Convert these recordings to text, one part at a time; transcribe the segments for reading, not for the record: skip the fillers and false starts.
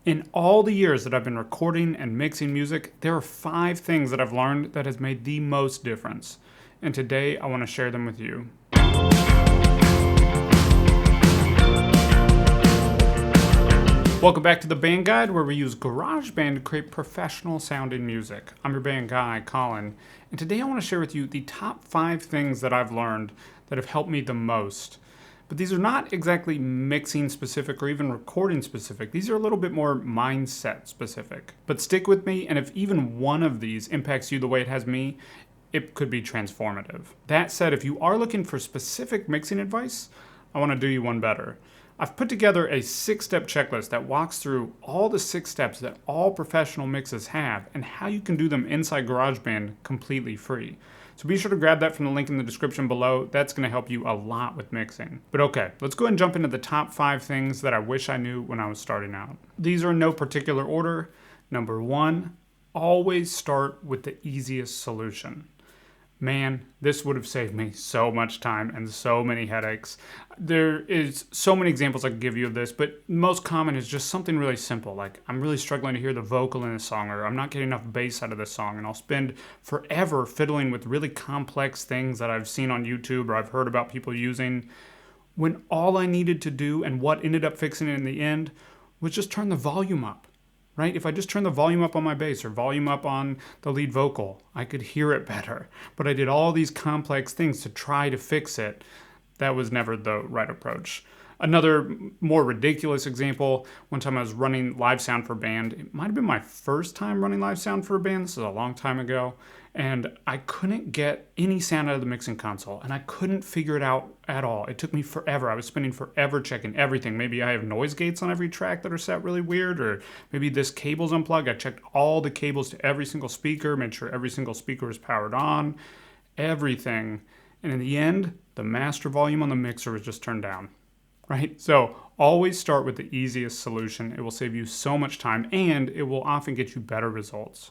In all the years that I've been recording and mixing music, there are 5 things that I've learned that has made the most difference. And today I want to share them with you. Welcome back to the Band Guide, where we use GarageBand to create professional sounding music. I'm your band guy, Colin, and today I want to share with you the top 5 things that I've learned that have helped me the most. But these are not exactly mixing specific or even recording specific. These are a little bit more mindset specific. But stick with me, and if even one of these impacts you the way it has me, it could be transformative. That said, if you are looking for specific mixing advice, I want to do you one better. I've put together a 6-step checklist that walks through all the 6 steps that all professional mixes have and how you can do them inside GarageBand completely free. So be sure to grab that from the link in the description below. That's going to help you a lot with mixing. But okay, let's go ahead and jump into the top 5 things that I wish I knew when I was starting out. These are in no particular order. Number 1, always start with the easiest solution. Man, this would have saved me so much time and so many headaches. There is so many examples I could give you of this, but most common is just something really simple, like I'm really struggling to hear the vocal in a song, or I'm not getting enough bass out of this song, and I'll spend forever fiddling with really complex things that I've seen on YouTube or I've heard about people using, when all I needed to do and what ended up fixing it in the end was just turn the volume up. Right? If I just turn the volume up on my bass or volume up on the lead vocal, I could hear it better. But I did all these complex things to try to fix it. That was never the right approach. Another more ridiculous example, one time I was running live sound for a band. It might have been my first time running live sound for a band. This is a long time ago. And I couldn't get any sound out of the mixing console. And I couldn't figure it out at all. It took me forever. I was spending forever checking everything. Maybe I have noise gates on every track that are set really weird. Or maybe this cable's unplugged. I checked all the cables to every single speaker, made sure every single speaker was powered on. Everything. And in the end, the master volume on the mixer was just turned down. Right? So always start with the easiest solution. It will save you so much time and it will often get you better results.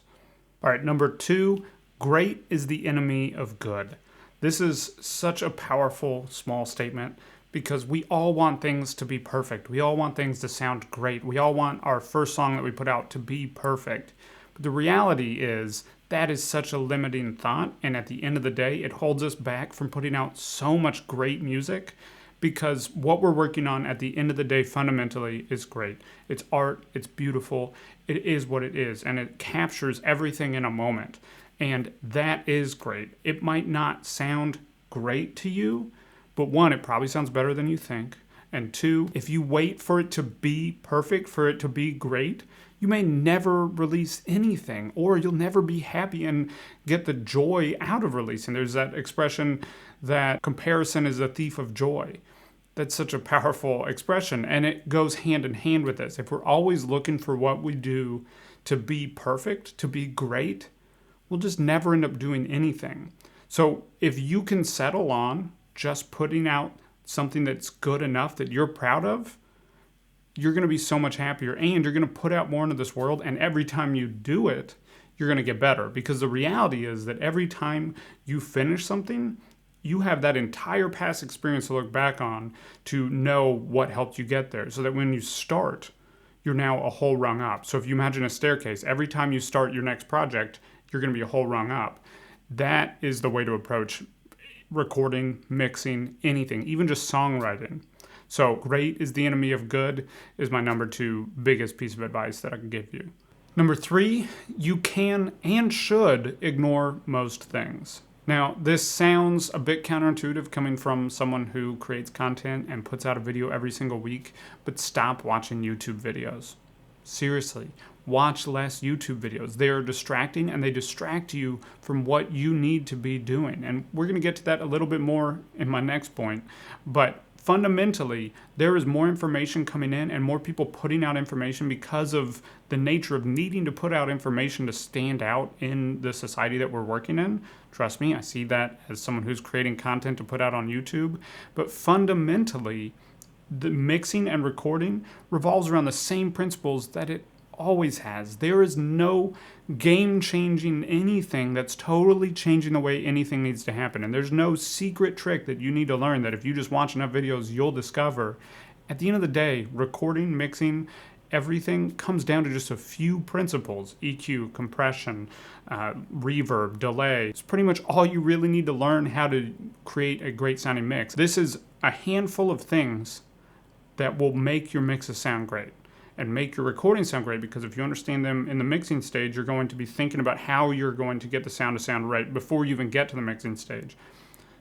All right, number 2, great is the enemy of good. This is such a powerful small statement because we all want things to be perfect. We all want things to sound great. We all want our first song that we put out to be perfect. But the reality is that is such a limiting thought, and at the end of the day, it holds us back from putting out so much great music. Because what we're working on at the end of the day fundamentally is great. It's art, it's beautiful, it is what it is, and it captures everything in a moment. And that is great. It might not sound great to you, but 1, it probably sounds better than you think. And 2, if you wait for it to be perfect, for it to be great, you may never release anything, or you'll never be happy and get the joy out of releasing. There's that expression that comparison is a thief of joy. That's such a powerful expression, and it goes hand in hand with this. If we're always looking for what we do to be perfect, to be great, we'll just never end up doing anything. So if you can settle on just putting out something that's good enough that you're proud of, you're going to be so much happier, and you're going to put out more into this world, and every time you do it, you're going to get better. Because the reality is that every time you finish something, you have that entire past experience to look back on to know what helped you get there, so that when you start, you're now a whole rung up. So if you imagine a staircase, every time you start your next project, you're going to be a whole rung up. That is the way to approach recording, mixing, anything, even just songwriting. So great is the enemy of good is my number 2 biggest piece of advice that I can give you. Number 3, you can and should ignore most things. Now, this sounds a bit counterintuitive coming from someone who creates content and puts out a video every single week, but stop watching YouTube videos. Seriously, watch less YouTube videos. They are distracting, and they distract you from what you need to be doing. And we're going to get to that a little bit more in my next point, but fundamentally, there is more information coming in and more people putting out information because of the nature of needing to put out information to stand out in the society that we're working in. Trust me, I see that as someone who's creating content to put out on YouTube. But fundamentally, the mixing and recording revolves around the same principles that it always has. There is no game-changing anything that's totally changing the way anything needs to happen. And there's no secret trick that you need to learn that if you just watch enough videos, you'll discover. At the end of the day, recording, mixing, everything comes down to just a few principles: EQ, compression, reverb, delay. It's pretty much all you really need to learn how to create a great sounding mix. This is a handful of things that will make your mixes sound great and make your recording sound great, because if you understand them in the mixing stage, you're going to be thinking about how you're going to get the sound to sound right before you even get to the mixing stage.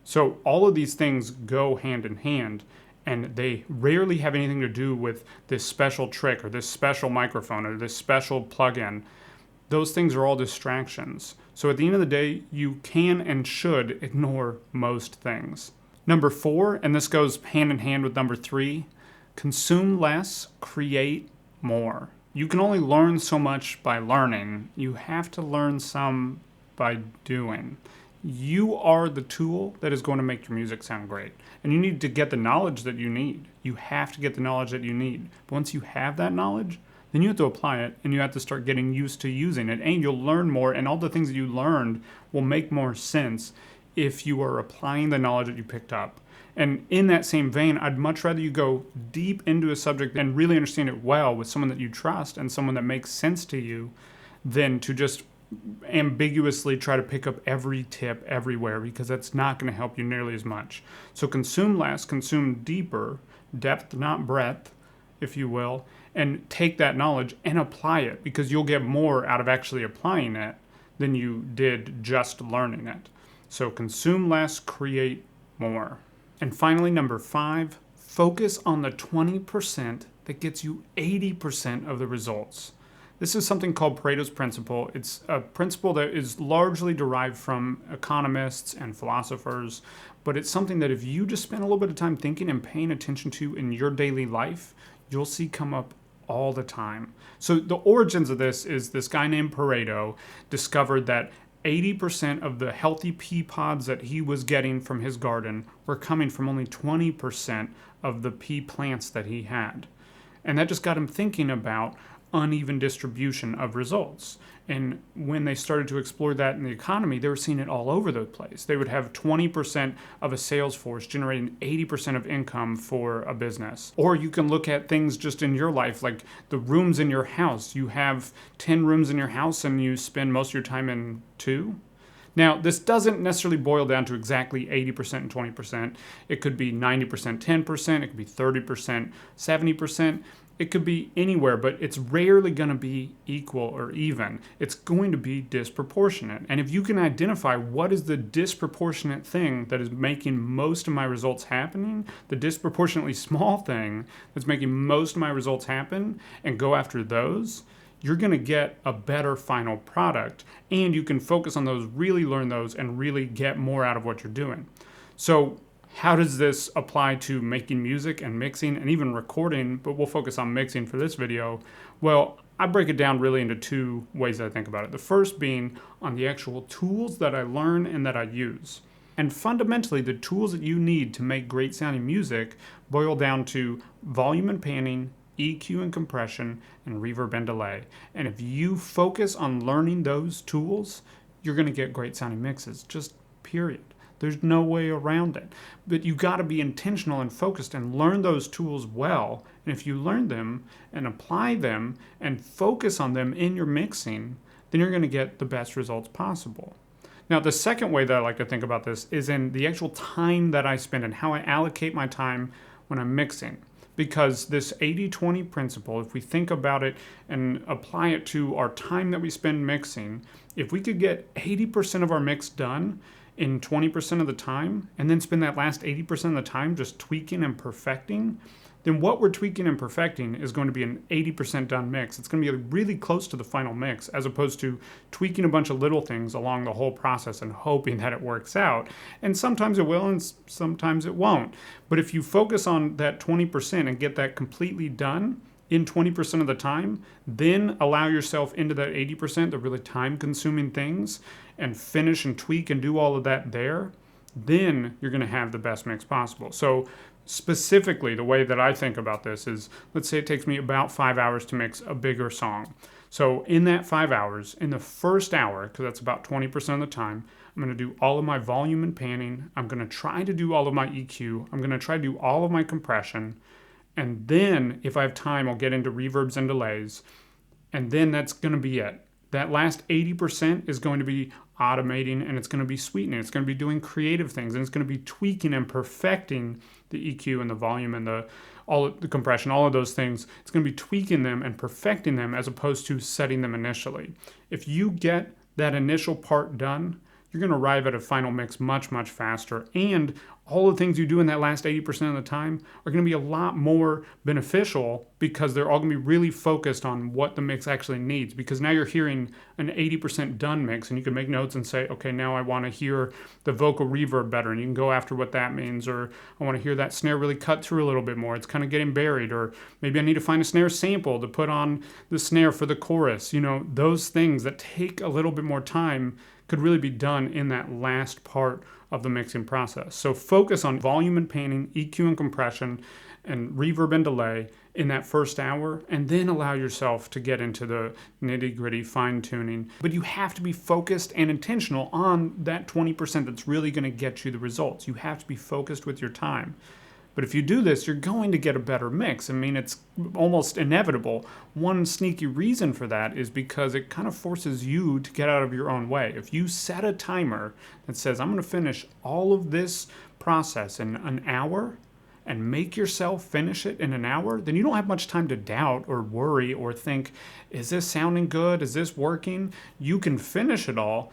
So all of these things go hand in hand, and they rarely have anything to do with this special trick or this special microphone or this special plugin. Those things are all distractions. So at the end of the day, you can and should ignore most things. Number 4, and this goes hand in hand with number 3, consume less, create more. You can only learn so much by learning. You have to learn some by doing. You are the tool that is going to make your music sound great. And you need to get the knowledge that you need. You have to get the knowledge that you need. But once you have that knowledge, then you have to apply it, and you have to start getting used to using it. And you'll learn more, and all the things that you learned will make more sense if you are applying the knowledge that you picked up. And in that same vein, I'd much rather you go deep into a subject and really understand it well with someone that you trust and someone that makes sense to you, than to just ambiguously try to pick up every tip everywhere, because that's not going to help you nearly as much. So consume less, consume deeper, depth not breadth, if you will, and take that knowledge and apply it, because you'll get more out of actually applying it than you did just learning it. So consume less, create more. And finally, number 5, focus on the 20% that gets you 80% of the results. This is something called Paretos Principle. It's a principle that is largely derived from economists and philosophers, but it's something that if you just spend a little bit of time thinking and paying attention to in your daily life, you'll see come up all the time. So the origins of this is this guy named Pareto discovered that 80% of the healthy pea pods that he was getting from his garden were coming from only 20% of the pea plants that he had. And that just got him thinking about uneven distribution of results. And when they started to explore that in the economy, they were seeing it all over the place. They would have 20% of a sales force generating 80% of income for a business. Or you can look at things just in your life, like the rooms in your house. You have 10 rooms in your house and you spend most of your time in 2. Now, this doesn't necessarily boil down to exactly 80% and 20%. It could be 90%, 10%. It could be 30%, 70%. It could be anywhere, but it's rarely going to be equal or even. It's going to be disproportionate. And if you can identify what is the disproportionate thing that is making most of my results happening, the disproportionately small thing that's making most of my results happen, and go after those, you're going to get a better final product. And you can focus on those, really learn those, and really get more out of what you're doing. So how does this apply to making music and mixing and even recording? But we'll focus on mixing for this video. Well, I break it down really into 2 ways that I think about it. The first being on the actual tools that I learn and that I use. And fundamentally, the tools that you need to make great sounding music boil down to volume and panning, EQ and compression, and reverb and delay. And if you focus on learning those tools, you're going to get great sounding mixes, just period. There's no way around it. But you got to be intentional and focused and learn those tools well. And if you learn them and apply them and focus on them in your mixing, then you're going to get the best results possible. Now, the second way that I like to think about this is in the actual time that I spend and how I allocate my time when I'm mixing. Because this 80-20 principle, if we think about it and apply it to our time that we spend mixing, if we could get 80% of our mix done in 20% of the time, and then spend that last 80% of the time just tweaking and perfecting, then what we're tweaking and perfecting is going to be an 80% done mix. It's going to be really close to the final mix, as opposed to tweaking a bunch of little things along the whole process and hoping that it works out. And sometimes it will and sometimes it won't. But if you focus on that 20% and get that completely done in 20% of the time, then allow yourself into that 80%, the really time-consuming things, and finish and tweak and do all of that there, then you're going to have the best mix possible. So specifically, the way that I think about this is, let's say it takes me about 5 hours to mix a bigger song. So in that 5 hours, in the first hour, because that's about 20% of the time, I'm going to do all of my volume and panning. I'm going to try to do all of my EQ. I'm going to try to do all of my compression. And then if I have time, I'll get into reverbs and delays. And then that's going to be it. That last 80% is going to be automating, and it's going to be sweetening. It's going to be doing creative things, and it's going to be tweaking and perfecting the EQ and the volume and the compression, all of those things. It's going to be tweaking them and perfecting them as opposed to setting them initially. If you get that initial part done, you're going to arrive at a final mix much, much faster. And all the things you do in that last 80% of the time are going to be a lot more beneficial because they're all going to be really focused on what the mix actually needs. Because now you're hearing an 80% done mix, and you can make notes and say, okay, now I want to hear the vocal reverb better, and you can go after what that means. Or I want to hear that snare really cut through a little bit more. It's kind of getting buried. Or maybe I need to find a snare sample to put on the snare for the chorus. Those things that take a little bit more time could really be done in that last part of the mixing process. So focus on volume and panning, EQ and compression, and reverb and delay in that first hour, and then allow yourself to get into the nitty-gritty fine-tuning. But you have to be focused and intentional on that 20% that's really going to get you the results. You have to be focused with your time. But if you do this, you're going to get a better mix. I mean, it's almost inevitable. One sneaky reason for that is because it kind of forces you to get out of your own way. If you set a timer that says, I'm going to finish all of this process in an hour, and make yourself finish it in an hour, then you don't have much time to doubt or worry or think, is this sounding good? Is this working? You can finish it all.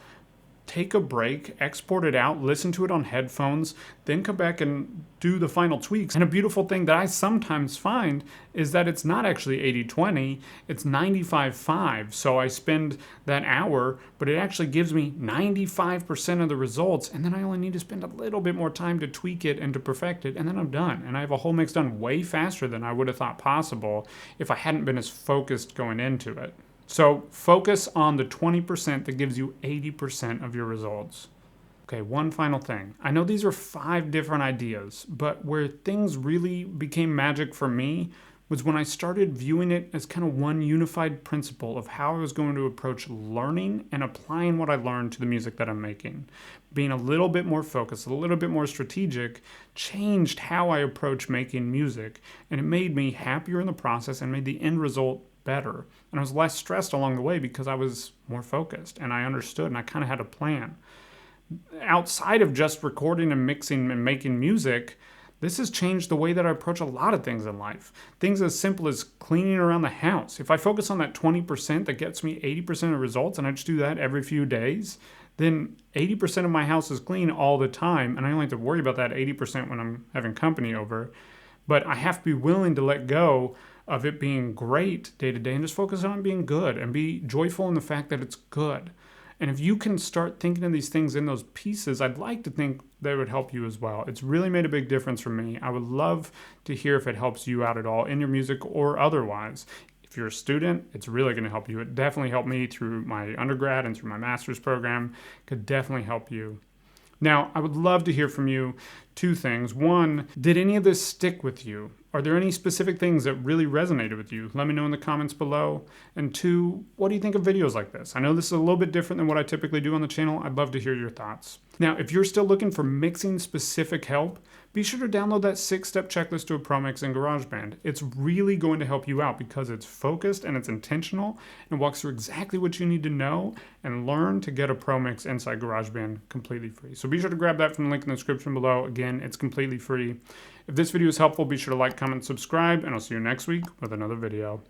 Take a break, export it out, listen to it on headphones, then come back and do the final tweaks. And a beautiful thing that I sometimes find is that it's not actually 80-20, it's 95-5. So I spend that hour, but it actually gives me 95% of the results, and then I only need to spend a little bit more time to tweak it and to perfect it, and then I'm done. And I have a whole mix done way faster than I would have thought possible if I hadn't been as focused going into it. So focus on the 20% that gives you 80% of your results. Okay, one final thing. I know these are 5 different ideas, but where things really became magic for me was when I started viewing it as kind of one unified principle of how I was going to approach learning and applying what I learned to the music that I'm making. Being a little bit more focused, a little bit more strategic, changed how I approach making music, and it made me happier in the process and made the end result better. And I was less stressed along the way because I was more focused and I understood and I kind of had a plan. Outside of just recording and mixing and making music, this has changed the way that I approach a lot of things in life. Things as simple as cleaning around the house. If I focus on that 20% that gets me 80% of results, and I just do that every few days, then 80% of my house is clean all the time, and I only have to worry about that 80% when I'm having company over. But I have to be willing to let go of it being great day to day and just focus on being good and be joyful in the fact that it's good. And if you can start thinking of these things in those pieces, I'd like to think they would help you as well. It's really made a big difference for me. I would love to hear if it helps you out at all in your music or otherwise. If you're a student, it's really going to help you. It definitely helped me through my undergrad and through my master's program. It could definitely help you. Now, I would love to hear from you 2 things. 1, did any of this stick with you? Are there any specific things that really resonated with you? Let me know in the comments below. And 2, what do you think of videos like this? I know this is a little bit different than what I typically do on the channel. I'd love to hear your thoughts. Now, if you're still looking for mixing specific help, be sure to download that 6-step checklist to a pro mix in GarageBand. It's really going to help you out because it's focused and it's intentional and walks through exactly what you need to know and learn to get a pro mix inside GarageBand completely free. So be sure to grab that from the link in the description below. Again, it's completely free. If this video is helpful, be sure to like, comment, subscribe, and I'll see you next week with another video.